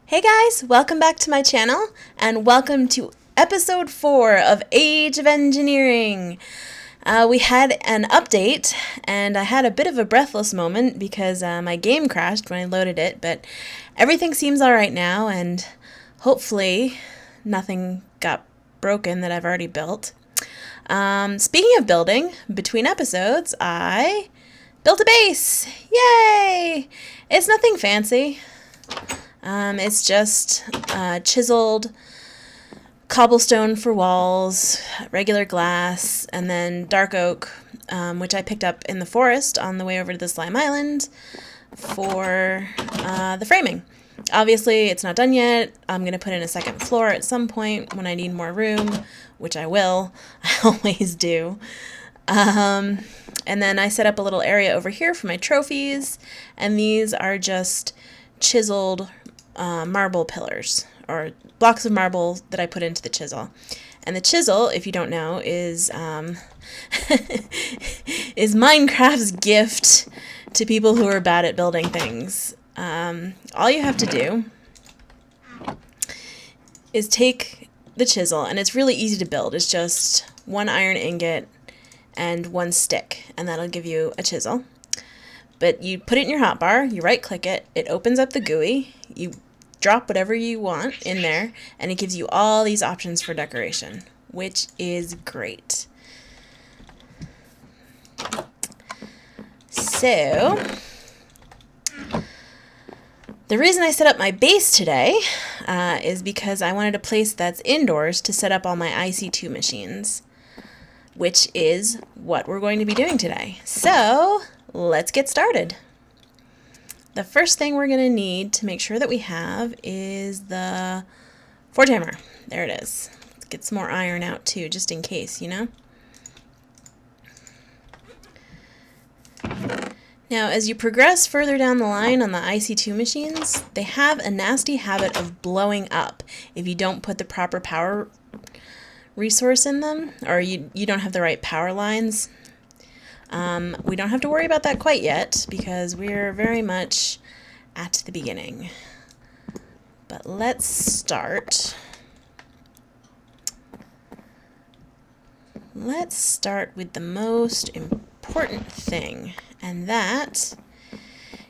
Hey guys, welcome back to my channel, and welcome to episode 4 of Age of Engineering. We had an update, and I had a bit of a breathless moment because my game crashed when I loaded it, but everything seems alright now, and hopefully nothing got broken that I've already built. Speaking of building, between episodes, I built a base! Yay! It's nothing fancy. It's just chiseled cobblestone for walls, regular glass, and then dark oak, which I picked up in the forest on the way over to the Slime Island for the framing. Obviously, it's not done yet. I'm going to put in a second floor at some point when I need more room, which I will. I always do. And then I set up a little area over here for my trophies, and these are just chiseled marble pillars, or blocks of marble that I put into the chisel. And the chisel, if you don't know, is is Minecraft's gift to people who are bad at building things. All you have to do is take the chisel, and it's really easy to build. It's just one iron ingot and one stick, and that'll give you a chisel. But you put it in your hotbar, you right-click it, it opens up the GUI, you drop whatever you want in there, and it gives you all these options for decoration, which is great. So, the reason I set up my base today is because I wanted a place that's indoors to set up all my IC2 machines, which is what we're going to be doing today. So, let's get started. The first thing we're going to need to make sure that we have is the forge hammer. There it is. Let's get some more iron out too, just in case, you know? Now, as you progress further down the line on the IC2 machines, they have a nasty habit of blowing up if you don't put the proper power resource in them, or you don't have the right power lines. We don't have to worry about that quite yet because we're very much at the beginning. But let's start. Let's start with the most important thing, and that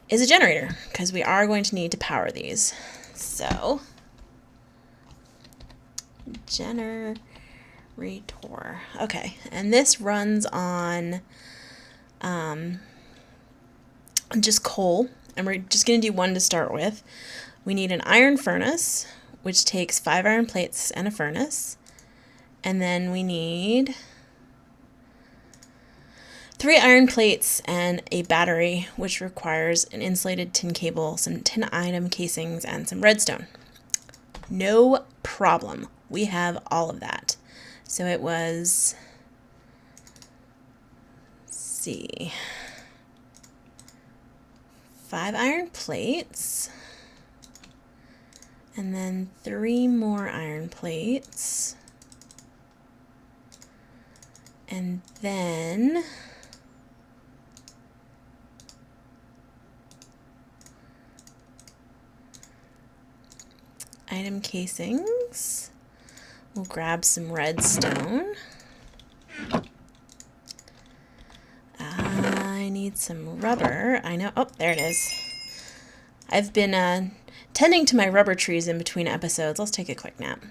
is a generator, because we are going to need to power these. So, generator. Okay, and this runs on just coal, and we're just going to do one to start with. We need an iron furnace, which takes 5 iron plates and a furnace, and then we need 3 iron plates and a battery, which requires an insulated tin cable, some tin item casings, and some redstone. No problem. We have all of that. So it was, let's see, 5 iron plates, and then 3 more iron plates, and then item casings. We'll grab some redstone. I need some rubber. I know. Oh, there it is. I've been tending to my rubber trees in between episodes. Let's take a quick nap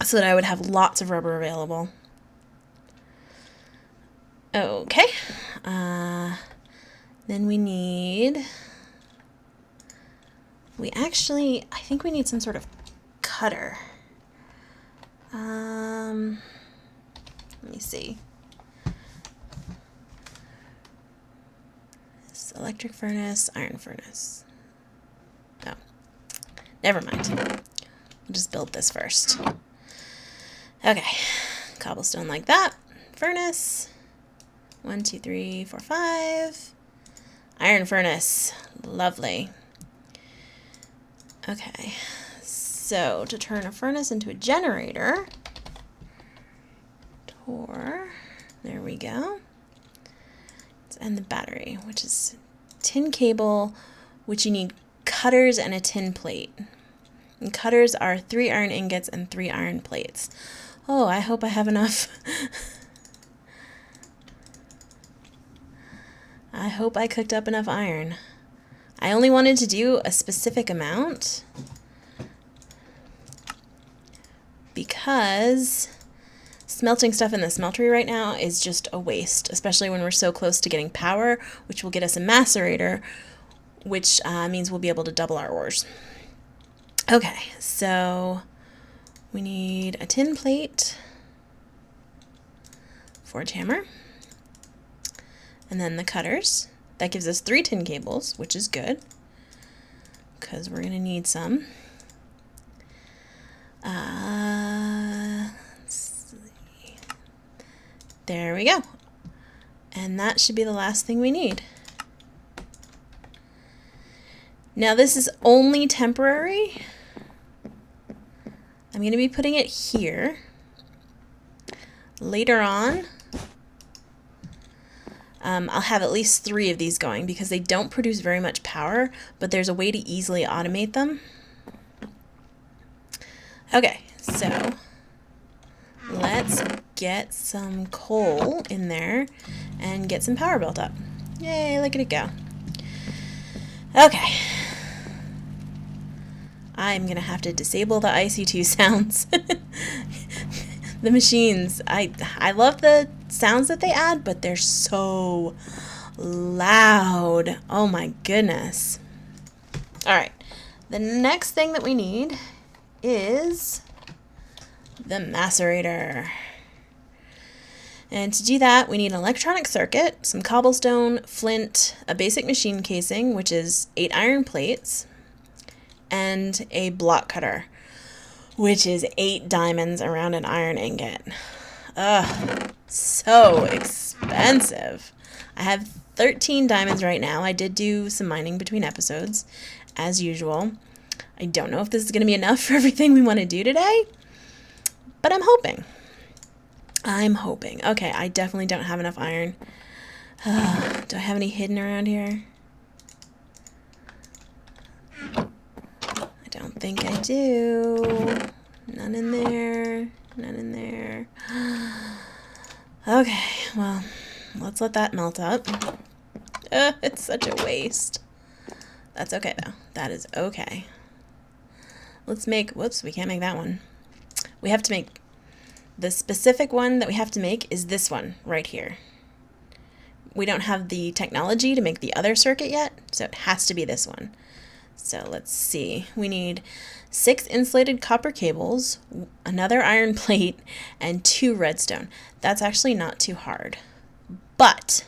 so that I would have lots of rubber available. Okay. Then we need... I think we need some sort of cutter. Let me see. This electric furnace, iron furnace. Oh, never mind. We'll just build this first. Okay, cobblestone like that. Furnace. 1, 2, 3, 4, 5. Iron furnace. Lovely. Okay. So, to turn a furnace into a generator, there we go, and the battery, which is tin cable, which you need cutters and a tin plate. And cutters are 3 iron ingots and 3 iron plates. Oh, I hope I have enough. I hope I cooked up enough iron. I only wanted to do a specific amount because smelting stuff in the smeltery right now is just a waste, especially when we're so close to getting power, which will get us a macerator, which means we'll be able to double our ores. Okay, so we need a tin plate, forge hammer, and then the cutters. That gives us 3 tin cables, which is good, because we're going to need some. Let's see. There we go. And that should be the last thing we need. Now this is only temporary. I'm going to be putting it here. Later on, I'll have at least 3 of these going because they don't produce very much power, but there's a way to easily automate them. Okay, so let's get some coal in there and get some power built up. Yay, look at it go. Okay. I'm going to have to disable the IC2 sounds. The machines, I love the sounds that they add, but they're so loud. Oh my goodness. All right, the next thing that we need is the macerator. And to do that, we need an electronic circuit, some cobblestone, flint, a basic machine casing, which is 8 iron plates, and a block cutter, which is 8 diamonds around an iron ingot. Ugh, so expensive. I have 13 diamonds right now. I did do some mining between episodes, as usual. I don't know if this is going to be enough for everything we want to do today, but I'm hoping. I'm hoping. Okay, I definitely don't have enough iron. Do I have any hidden around here? I don't think I do. None in there. None in there. Okay, well, let's let that melt up. It's such a waste. That's okay, though. That is okay. Let's make... Whoops, we can't make that one. We have to make... The specific one that we have to make is this one right here. We don't have the technology to make the other circuit yet, so it has to be this one. So let's see. We need 6 insulated copper cables, another iron plate, and 2 redstone. That's actually not too hard. But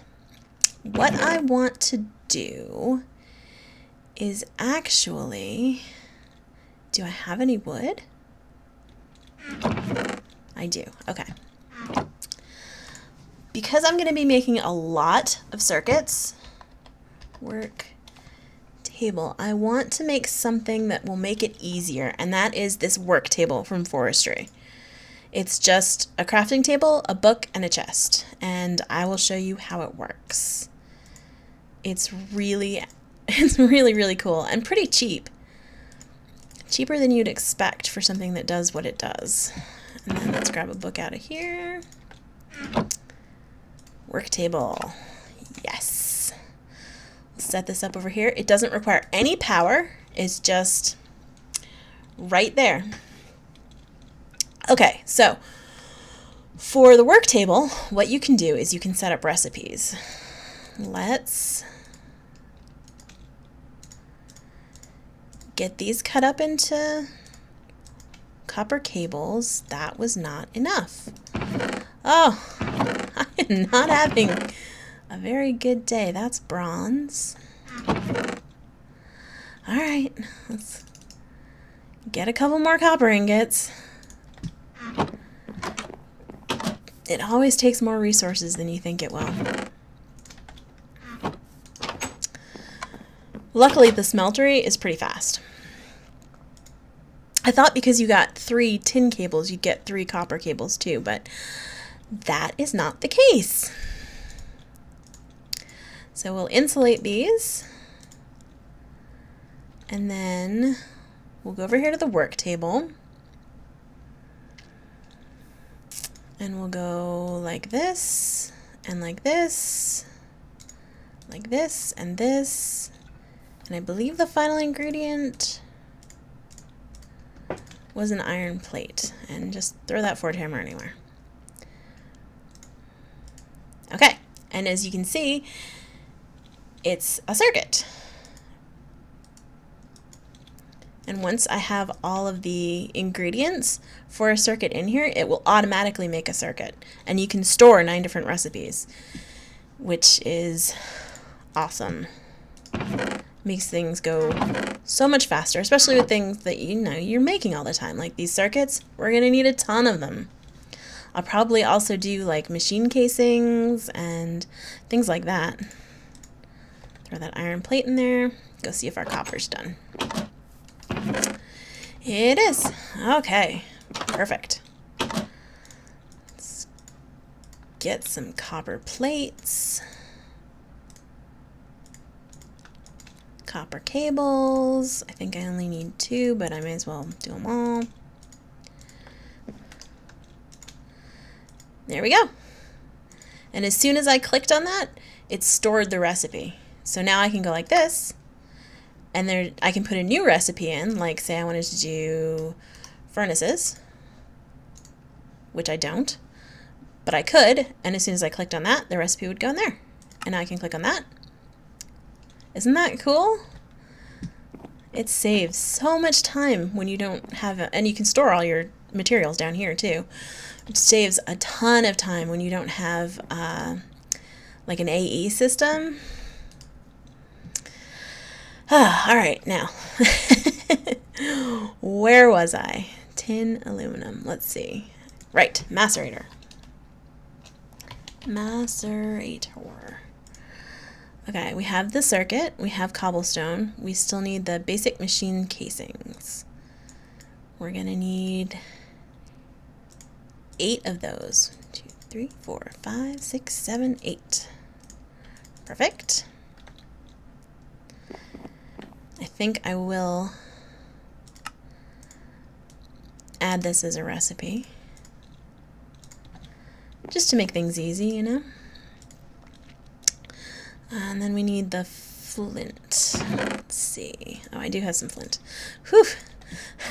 what I want to do is actually... Do I have any wood? I do. Okay. Because I'm going to be making a lot of circuits, work table, I want to make something that will make it easier, and that is this work table from forestry. It's just a crafting table, a book, and a chest, and I will show you how it works. It's really cool and pretty cheap. Cheaper than you'd expect for something that does what it does. And then let's grab a book out of here. Work table. Yes. We'll set this up over here. It doesn't require any power. It's just right there. Okay, so for the work table, what you can do is you can set up recipes. Let's get these cut up into copper cables. That was not enough. Oh, I am not having a very good day. That's bronze. All right, let's get a couple more copper ingots. It always takes more resources than you think it will. Luckily, the smeltery is pretty fast. I thought because you got 3 tin cables, you'd get 3 copper cables too, but that is not the case. So we'll insulate these, and then we'll go over here to the work table. And we'll go like this, and like this, like this, and this. And I believe the final ingredient was an iron plate. And just throw that forward hammer anywhere. Okay, and as you can see, it's a circuit. And once I have all of the ingredients for a circuit in here, it will automatically make a circuit. And you can store 9 different recipes, which is awesome. Makes things go so much faster, especially with things that you're making all the time. Like these circuits, we're gonna need a ton of them. I'll probably also do like machine casings and things like that. Throw that iron plate in there. Go see if our copper's done. It is. Okay, perfect. Let's get some copper plates. Copper cables. I think I only need 2, but I may as well do them all. There we go. And as soon as I clicked on that, it stored the recipe. So now I can go like this, and there I can put a new recipe in, like say I wanted to do furnaces, which I don't, but I could, and as soon as I clicked on that, the recipe would go in there. And now I can click on that. Isn't that cool? It saves so much time when you don't have and you can store all your materials down here too. It saves a ton of time when you don't have like an AE system. All right, now, where was I? Tin, aluminum, let's see. Right, macerator. Macerator. Okay, we have the circuit, we have cobblestone, we still need the basic machine casings. We're gonna need 8 of those. 1, 2, 3, 4, 5, 6, 7, 8. Perfect. I think I will add this as a recipe, just to make things easy, you know. And then we need the flint. Let's see. Oh, I do have some flint. Whew!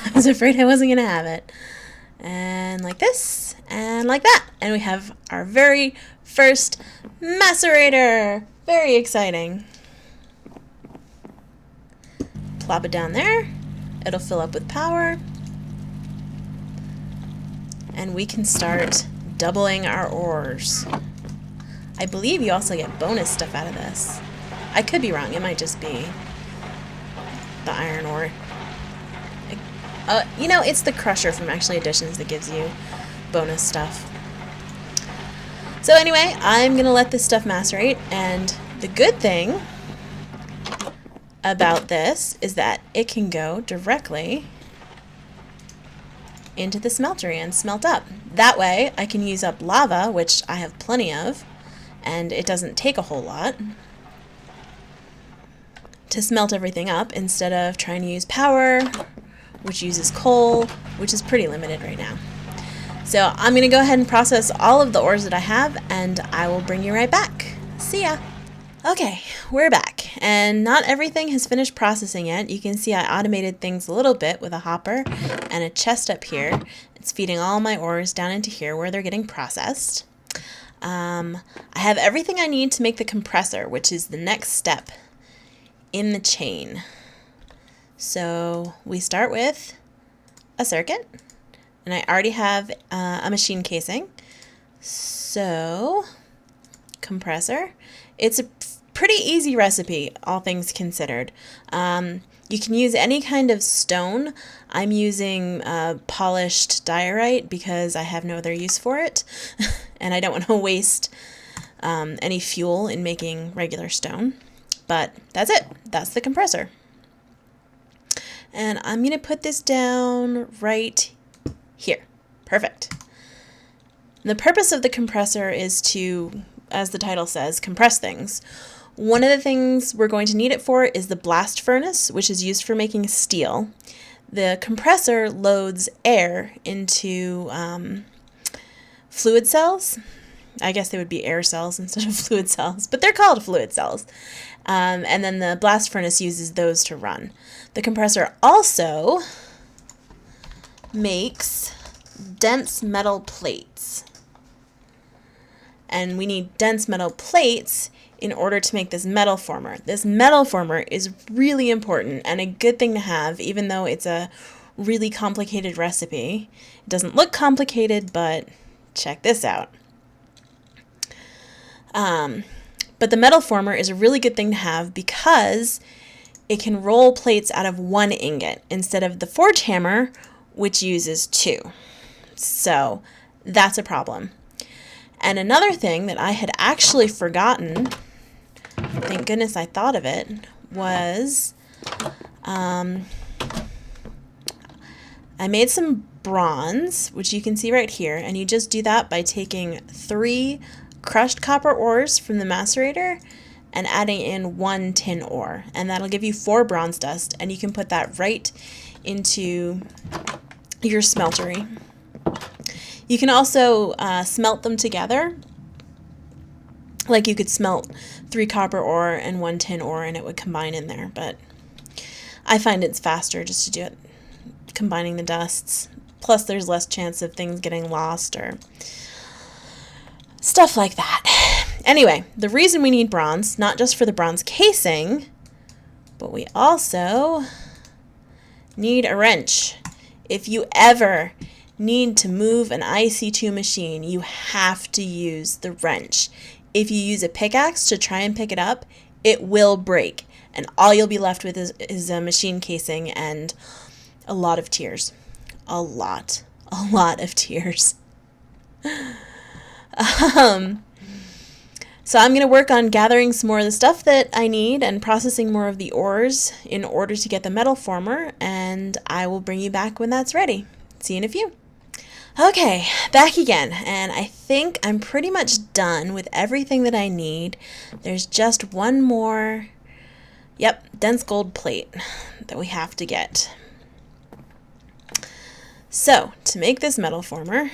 I was afraid I wasn't going to have it. And like this, and like that. And we have our very first macerator. Very exciting. Plop it down there. It'll fill up with power. And we can start doubling our ores. I believe you also get bonus stuff out of this. I could be wrong. It might just be the iron ore. You know, it's the crusher from Actually Additions that gives you bonus stuff. So anyway, I'm going to let this stuff macerate, and the good thing about this is that it can go directly into the smeltery and smelt up. That way I can use up lava, which I have plenty of, and it doesn't take a whole lot to smelt everything up, instead of trying to use power, which uses coal, which is pretty limited right now. So I'm going to go ahead and process all of the ores that I have, and I will bring you right back. See ya! Okay, we're back, and not everything has finished processing yet. You can see I automated things a little bit with a hopper and a chest up here. It's feeding all my ores down into here where they're getting processed. I have everything I need to make the compressor, which is the next step in the chain. So we start with a circuit, and I already have a machine casing. So compressor, it's a pretty easy recipe, all things considered. You can use any kind of stone. I'm using polished diorite because I have no other use for it, and I don't want to waste any fuel in making regular stone. But that's it. That's the compressor. And I'm going to put this down right here. Perfect. The purpose of the compressor is to, as the title says, compress things. One of the things we're going to need it for is the blast furnace, which is used for making steel. the compressor loads air into fluid cells. I guess they would be air cells instead of fluid cells, but they're called fluid cells. And then the blast furnace uses those to run. The compressor also makes dense metal plates. And we need dense metal plates in order to make this metal former. This metal former is really important and a good thing to have, even though it's a really complicated recipe. It doesn't look complicated, but check this out. But the metal former is a really good thing to have because it can roll plates out of one ingot instead of the forge hammer, which uses two. So that's a problem. And another thing that I had actually forgotten, thank goodness I thought of it, was I made some bronze, which you can see right here, and you just do that by taking 3 crushed copper ores from the macerator and adding in 1 tin ore, and that'll give you 4 bronze dust, and you can put that right into your smeltery. You can also smelt them together, like you could smelt 3 copper ore and 1 tin ore and it would combine in there, but I find it's faster just to do it combining the dusts. Plus there's less chance of things getting lost or stuff like that. Anyway, the reason we need bronze, not just for the bronze casing, but we also need a wrench. If you ever need to move an IC2 machine, you have to use the wrench. If you use a pickaxe to try and pick it up, it will break, and all you'll be left with is a machine casing and a lot of tears. A lot of tears. So I'm going to work on gathering some more of the stuff that I need and processing more of the ores in order to get the metal former, and I will bring you back when that's ready. See you in a few. Okay, back again, and I think I'm pretty much done with everything that I need. There's just one more, dense gold plate that we have to get. So, to make this metal former,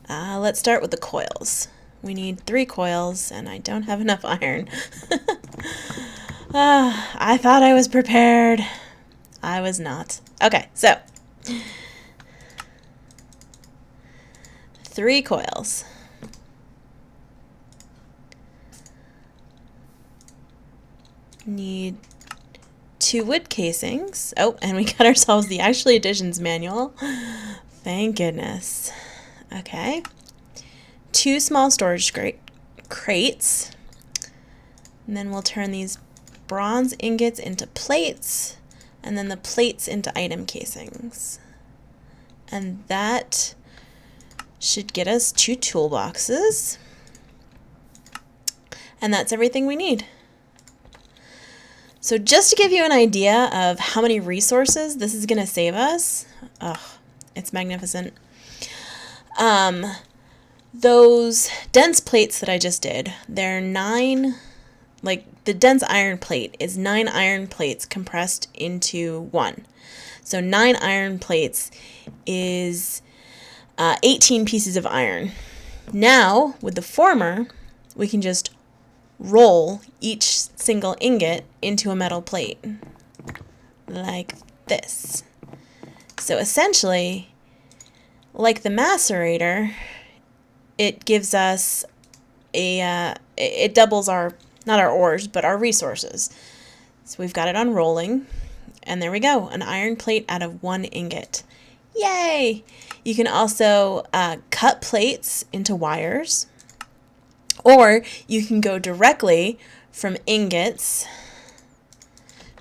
let's start with the coils. We need 3 coils, and I don't have enough iron. I thought I was prepared. I was not. Okay, so 3 coils. Need 2 wood casings. Oh, and we got ourselves the Actually Additions manual. Thank goodness. Okay. 2 small storage crates. And then we'll turn these bronze ingots into plates, and then the plates into item casings. And that should get us 2 toolboxes. And that's everything we need. So just to give you an idea of how many resources this is going to save us, it's magnificent. Those dense plates that I just did, they're 9, like the dense iron plate is 9 iron plates compressed into 1. So 9 iron plates is 18 pieces of iron. Now, with the former, we can just roll each single ingot into a metal plate, like this. So essentially, like the macerator, it gives us it doubles our, not our ores, but our resources. So we've got it on rolling, and there we go, an iron plate out of 1 ingot. Yay! You can also cut plates into wires, or you can go directly from ingots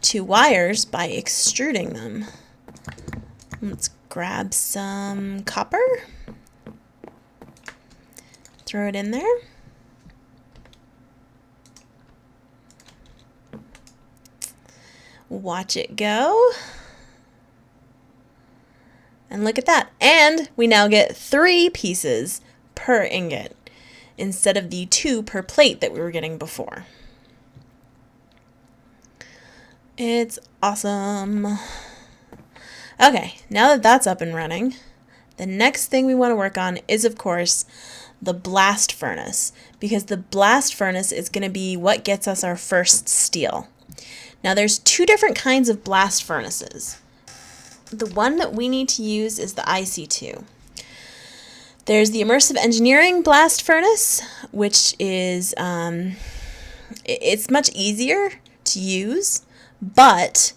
to wires by extruding them. Let's grab some copper. Throw it in there. Watch it go. And look at that. And we now get 3 pieces per ingot instead of the 2 per plate that we were getting before. It's awesome. Okay, now that that's up and running, the next thing we want to work on is, of course, the blast furnace, because the blast furnace is going to be what gets us our first steel. Now there's two different kinds of blast furnaces. The one that we need to use is the IC2. There's the immersive engineering blast furnace, which is it's much easier to use, but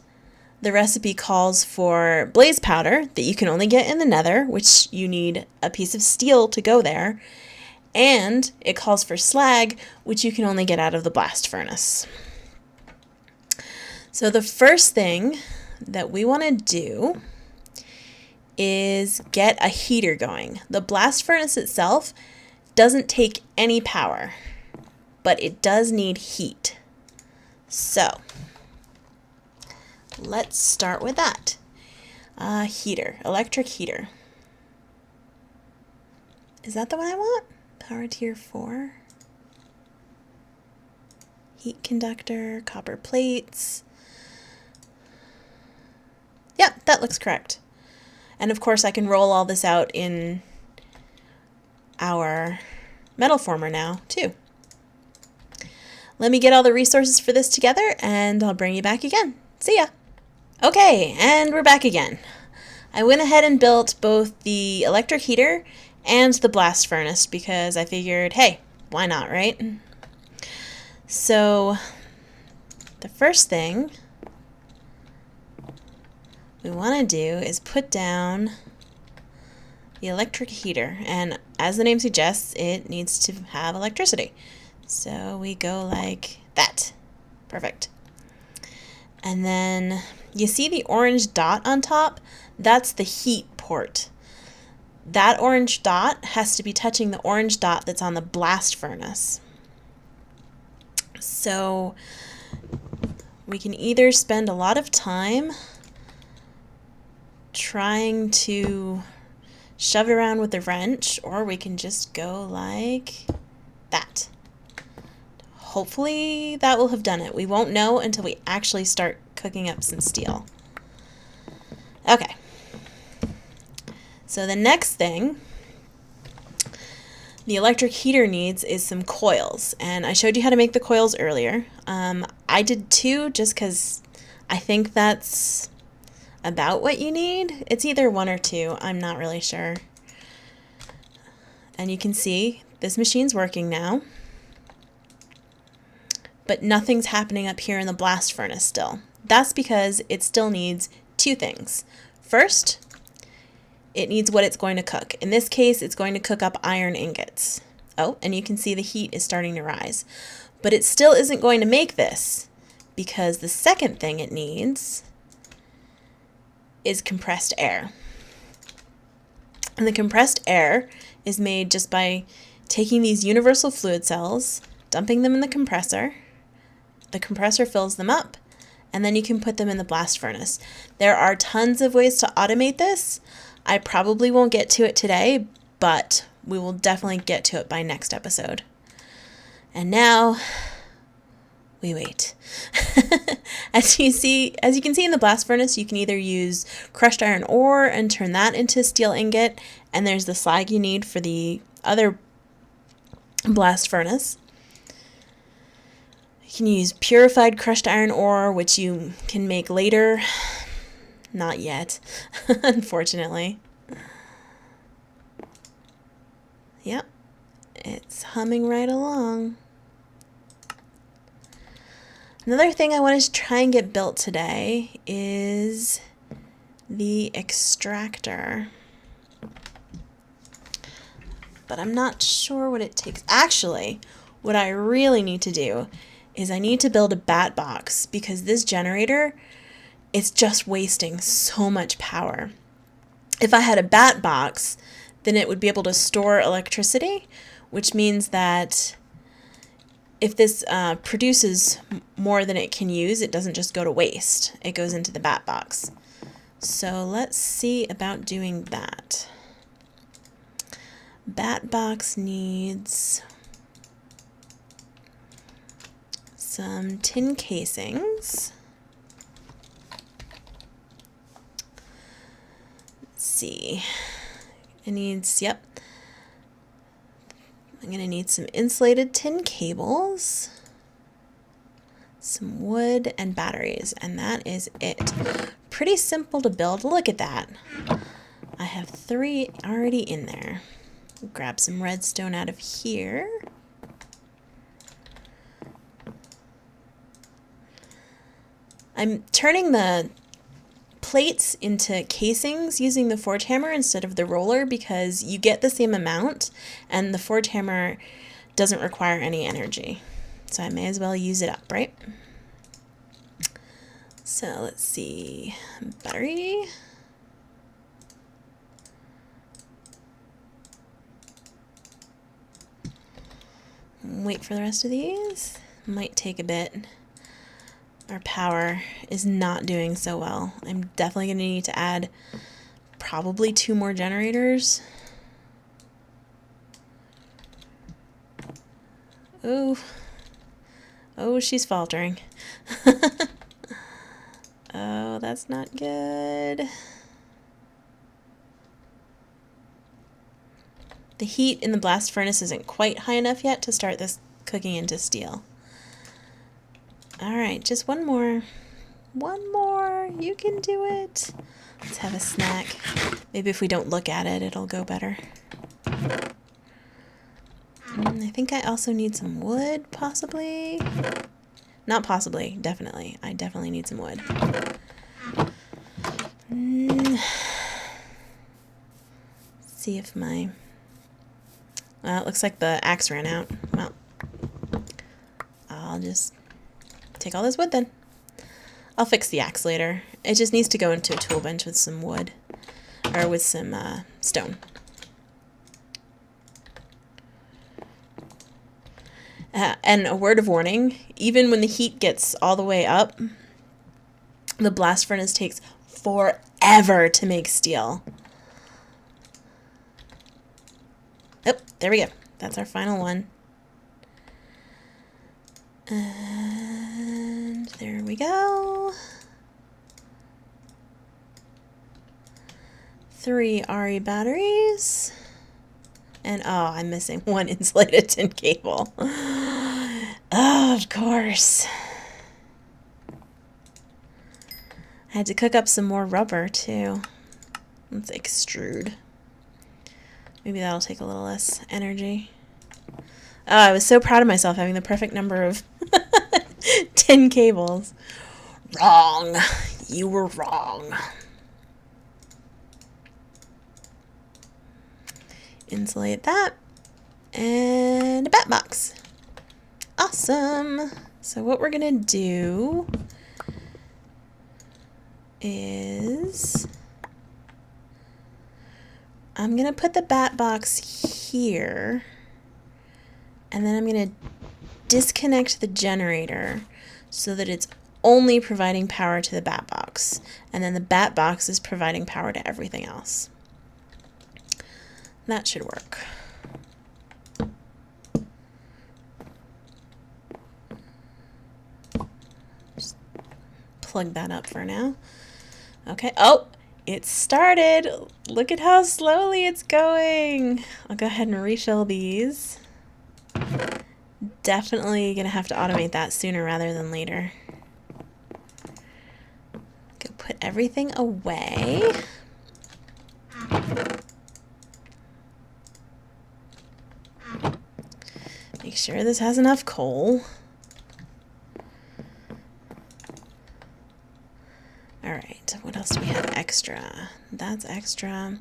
the recipe calls for blaze powder that you can only get in the nether, which you need a piece of steel to go there, and it calls for slag, which you can only get out of the blast furnace. So the first thing that we want to do is get a heater going. The blast furnace itself doesn't take any power, but it does need heat. So let's start with that. Heater, electric heater. Is that the one I want? Power tier 4. Heat conductor, copper plates. Yep, that looks correct. And of course I can roll all this out in our metal former now too. Let me get all the resources for this together and I'll bring you back again. See ya! Okay, and we're back again. I went ahead and built both the electric heater and the blast furnace because I figured, hey, why not, right? So the first thing we want to do is put down the electric heater, and as the name suggests, it needs to have electricity. So we go like that. Perfect. And then you see the orange dot on top? That's the heat port. That orange dot has to be touching the orange dot that's on the blast furnace. So we can either spend a lot of time trying to shove it around with the wrench, or we can just go like that. Hopefully that will have done it. We won't know until we actually start cooking up some steel. Okay. So the next thing the electric heater needs is some coils, and I showed you how to make the coils earlier. I did 2 just because I think that's about what you need. It's either 1 or 2, I'm not really sure. And you can see this machine's working now, but nothing's happening up here in the blast furnace still. That's because it still needs 2 things. First, it needs what it's going to cook. In this case, it's going to cook up iron ingots. Oh, and you can see the heat is starting to rise. But it still isn't going to make this, because the second thing it needs is compressed air. And the compressed air is made just by taking these universal fluid cells, dumping them in the compressor fills them up, and then you can put them in the blast furnace. There are tons of ways to automate this. I probably won't get to it today, but we will definitely get to it by next episode. And now we wait. As you can see in the blast furnace, you can either use crushed iron ore and turn that into steel ingot, and there's the slag you need for the other blast furnace. You can use purified crushed iron ore, which you can make later. Not yet, unfortunately. Yep, it's humming right along. Another thing I wanted to try and get built today is the extractor. But I'm not sure what it takes. Actually, what I really need to do is I need to build a bat box, because this generator, it's just wasting so much power. If I had a bat box, then it would be able to store electricity, which means that if this produces more than it can use, it doesn't just go to waste. It goes into the bat box. So let's see about doing that. Bat box needs some tin casings. see. It needs, yep. I'm going to need some insulated tin cables, some wood, and batteries, and that is it. Pretty simple to build. Look at that. I have 3 already in there. Grab some redstone out of here. I'm turning the plates into casings using the forge hammer instead of the roller because you get the same amount and the forge hammer doesn't require any energy. So I may as well use it up, right? So let's see. Battery. Wait for the rest of these. Might take a bit. Our power is not doing so well. I'm definitely going to need to add probably 2 more generators. Oh. Oh, she's faltering. Oh, that's not good. The heat in the blast furnace isn't quite high enough yet to start this cooking into steel. Alright, just one more. One more. You can do it. Let's have a snack. Maybe if we don't look at it, it'll go better. I think I also need some wood, possibly. Not possibly, definitely. I definitely need some wood. See if my... Well, it looks like the axe ran out. Well, I'll just take all this wood then. I'll fix the axe later. It just needs to go into a tool bench with some wood. Or with some stone. And a word of warning, even when the heat gets all the way up, the blast furnace takes forever to make steel. Oh, there we go. That's our final one. And there we go. 3 RE batteries. And oh, I'm missing 1 insulated tin cable. Oh, of course. I had to cook up some more rubber too. Let's extrude. Maybe that'll take a little less energy. Oh, I was so proud of myself having the perfect number of tin cables. Wrong. You were wrong. Insulate that. And a bat box. Awesome. So what we're going to do is I'm going to put the bat box here, and then I'm going to disconnect the generator so that it's only providing power to the bat box, and then the bat box is providing power to everything else. That should work. Just plug that up for now. Okay. Oh, it started. Look at how slowly it's going. I'll go ahead and refill these. Definitely gonna have to automate that sooner rather than later. Go put everything away. Make sure this has enough coal. Alright, what else do we have extra? That's extra.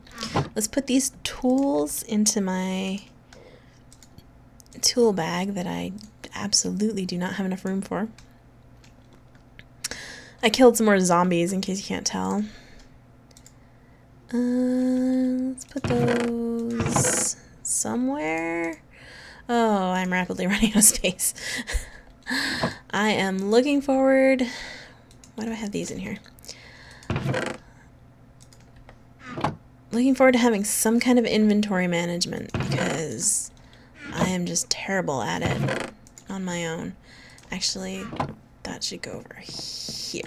Let's put these tools into my tool bag that I absolutely do not have enough room for. I killed some more zombies in case you can't tell. Let's put those somewhere. Oh, I'm rapidly running out of space. I am looking forward... Why do I have these in here? Looking forward to having some kind of inventory management because I am just terrible at it on my own. Actually, that should go over here.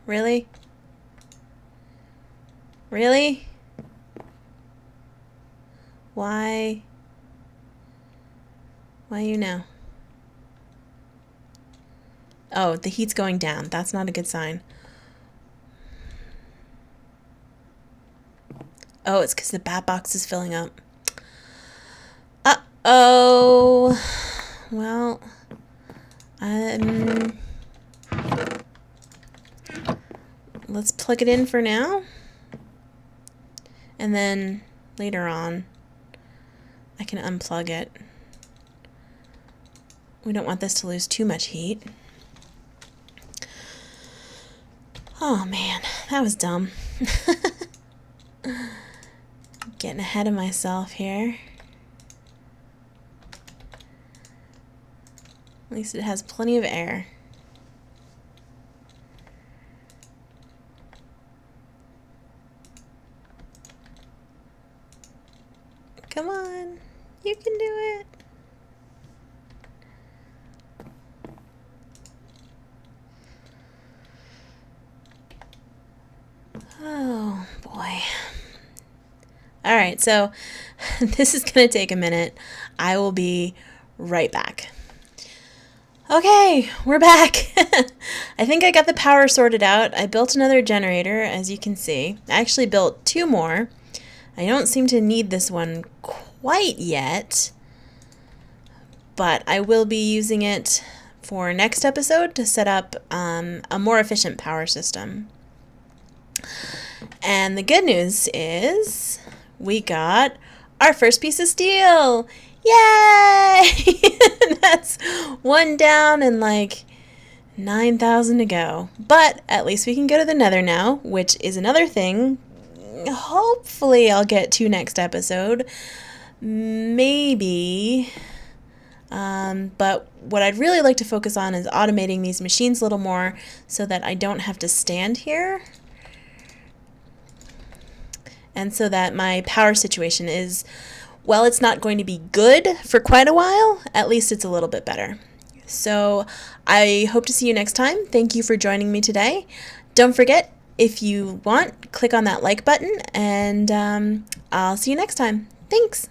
Really? Really? Why? Why you now? Oh, the heat's going down. That's not a good sign. Oh, it's because the bat box is filling up. Uh-oh. Well, let's plug it in for now. And then later on, I can unplug it. We don't want this to lose too much heat. Oh man, that was dumb. Getting ahead of myself here. At least it has plenty of air. Come on, you can do it. Oh boy. Alright, so this is going to take a minute. I will be right back. Okay, we're back. I think I got the power sorted out. I built another generator, as you can see. I actually built 2 more. I don't seem to need this one quite yet, but I will be using it for next episode to set up a more efficient power system. And the good news is we got our first piece of steel. Yay! That's 1 down and like 9,000 to go. But at least we can go to the Nether now, which is another thing. Hopefully I'll get to next episode. Maybe. But what I'd really like to focus on is automating these machines a little more so that I don't have to stand here. And so that my power situation is, well, it's not going to be good for quite a while, at least it's a little bit better. So I hope to see you next time. Thank you for joining me today. Don't forget, if you want, click on that like button, and I'll see you next time. Thanks.